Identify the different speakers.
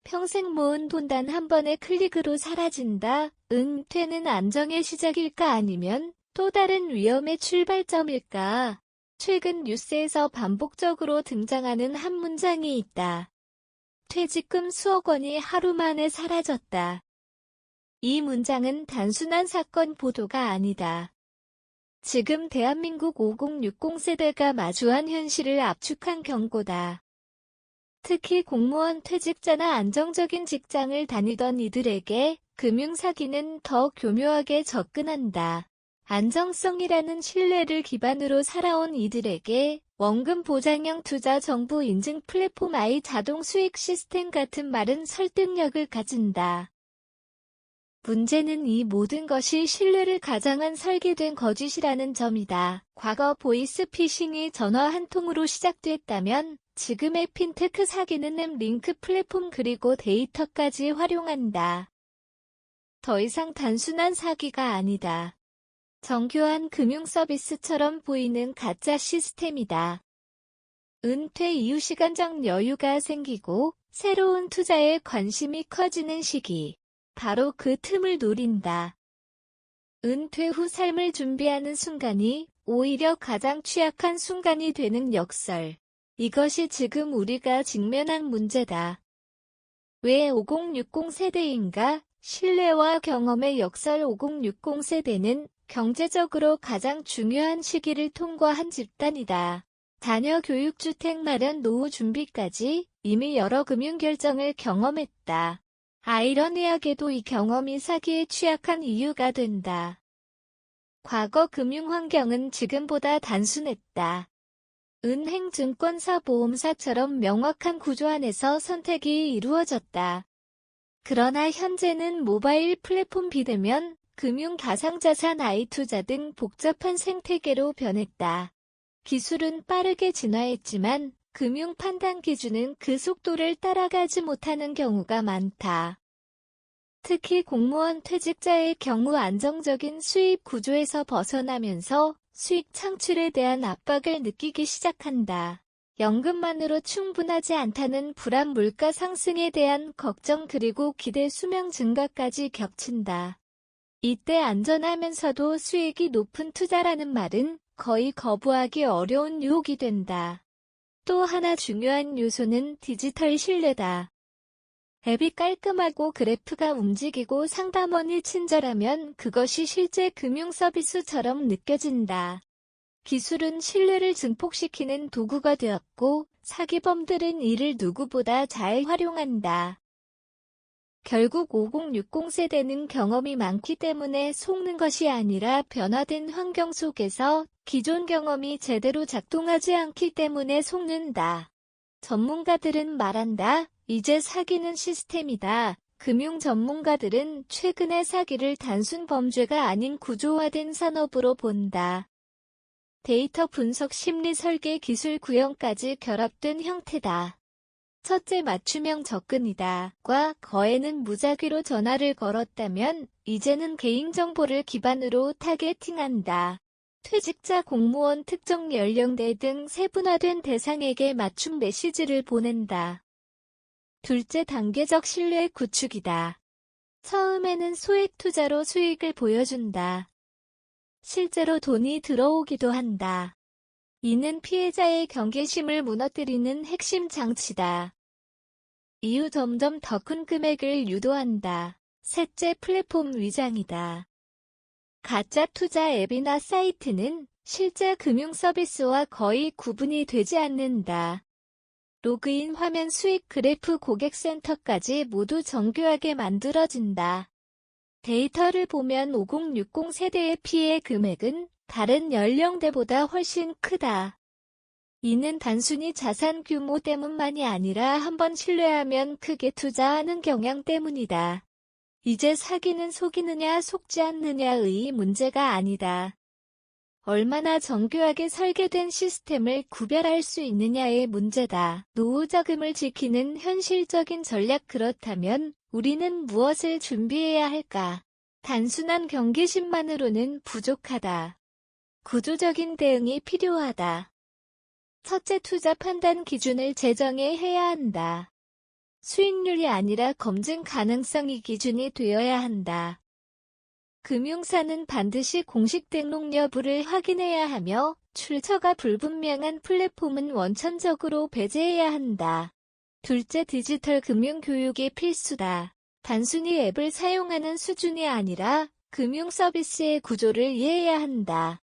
Speaker 1: 평생 모은 돈 단 한 번의 클릭으로 사라진다. 은퇴는 안정의 시작일까 아니면 또 다른 위험의 출발점일까? 최근 뉴스에서 반복적으로 등장하는 한 문장이 있다. 퇴직금 수억 원이 하루 만에 사라졌다. 이 문장은 단순한 사건 보도가 아니다. 지금 대한민국 5060 세대가 마주한 현실을 압축한 경고다. 특히 공무원 퇴직자나 안정적인 직장을 다니던 이들에게 금융사기는 더 교묘하게 접근한다. 안정성이라는 신뢰를 기반으로 살아온 이들에게 원금 보장형 투자 정부 인증 플랫폼 자동 수익 시스템 같은 말은 설득력을 가진다. 문제는 이 모든 것이 신뢰를 가장한 설계된 거짓이라는 점이다. 과거 보이스피싱이 전화 한 통으로 시작됐다면 지금의 핀테크 사기는 앱 링크 플랫폼 그리고 데이터까지 활용한다. 더 이상 단순한 사기가 아니다. 정교한 금융 서비스처럼 보이는 가짜 시스템이다. 은퇴 이후 시간적 여유가 생기고 새로운 투자에 관심이 커지는 시기. 바로 그 틈을 노린다. 은퇴 후 삶을 준비하는 순간이 오히려 가장 취약한 순간이 되는 역설. 이것이 지금 우리가 직면한 문제다. 왜 5060 세대인가? 신뢰와 경험의 역설. 5060 세대는 경제적으로 가장 중요한 시기를 통과한 집단이다. 자녀 교육, 주택 마련, 노후 준비까지 이미 여러 금융 결정을 경험했다. 아이러니하게도 이 경험이 사기에 취약한 이유가 된다. 과거 금융 환경은 지금보다 단순했다. 은행, 증권사, 보험사처럼 명확한 구조 안에서 선택이 이루어졌다. 그러나 현재는 모바일 플랫폼, 비대면, 금융, 가상자산, 투자 등 복잡한 생태계로 변했다. 기술은 빠르게 진화했지만 금융 판단 기준은 그 속도를 따라가지 못하는 경우가 많다. 특히 공무원 퇴직자의 경우 안정적인 수입 구조에서 벗어나면서 수익 창출에 대한 압박을 느끼기 시작한다. 연금만으로 충분하지 않다는 불안, 물가 상승에 대한 걱정, 그리고 기대 수명 증가까지 겹친다. 이때 안전하면서도 수익이 높은 투자라는 말은 거의 거부하기 어려운 유혹이 된다. 또 하나 중요한 요소는 디지털 신뢰다. 앱이 깔끔하고 그래프가 움직이고 상담원이 친절하면 그것이 실제 금융 서비스처럼 느껴진다. 기술은 신뢰를 증폭시키는 도구가 되었고 사기범들은 이를 누구보다 잘 활용한다. 결국 5060 세대는 경험이 많기 때문에 속는 것이 아니라 변화된 환경 속에서 기존 경험이 제대로 작동하지 않기 때문에 속는다. 전문가들은 말한다. 이제 사기는 시스템이다. 금융 전문가들은 최근의 사기를 단순 범죄가 아닌 구조화된 산업으로 본다. 데이터 분석, 심리 설계, 기술 구현까지 결합된 형태다. 첫째, 맞춤형 접근이다. 과 거에는 무작위로 전화를 걸었다면 이제는 개인정보를 기반으로 타겟팅한다. 퇴직자, 공무원, 특정 연령대 등 세분화된 대상에게 맞춤 메시지를 보낸다. 둘째, 단계적 신뢰 구축이다. 처음에는 소액 투자로 수익을 보여준다. 실제로 돈이 들어오기도 한다. 이는 피해자의 경계심을 무너뜨리는 핵심 장치다. 이후 점점 더 큰 금액을 유도한다. 셋째, 플랫폼 위장이다. 가짜 투자 앱이나 사이트는 실제 금융 서비스와 거의 구분이 되지 않는다. 로그인 화면, 수익 그래프, 고객센터까지 모두 정교하게 만들어진다. 데이터를 보면 5060 세대의 피해 금액은 다른 연령대보다 훨씬 크다. 이는 단순히 자산 규모 때문만이 아니라 한번 신뢰하면 크게 투자하는 경향 때문이다. 이제 사기는 속이느냐 속지 않느냐의 문제가 아니다. 얼마나 정교하게 설계된 시스템을 구별할 수 있느냐의 문제다. 노후 자금을 지키는 현실적인 전략, 그렇다면 우리는 무엇을 준비해야 할까? 단순한 경계심만으로는 부족하다. 구조적인 대응이 필요하다. 첫째, 투자 판단 기준을 제정해야 한다. 수익률이 아니라 검증 가능성이 기준이 되어야 한다. 금융사는 반드시 공식 등록 여부를 확인해야 하며 출처가 불분명한 플랫폼은 원천적으로 배제해야 한다. 둘째, 디지털 금융 교육이 필수다. 단순히 앱을 사용하는 수준이 아니라 금융 서비스의 구조를 이해해야 한다.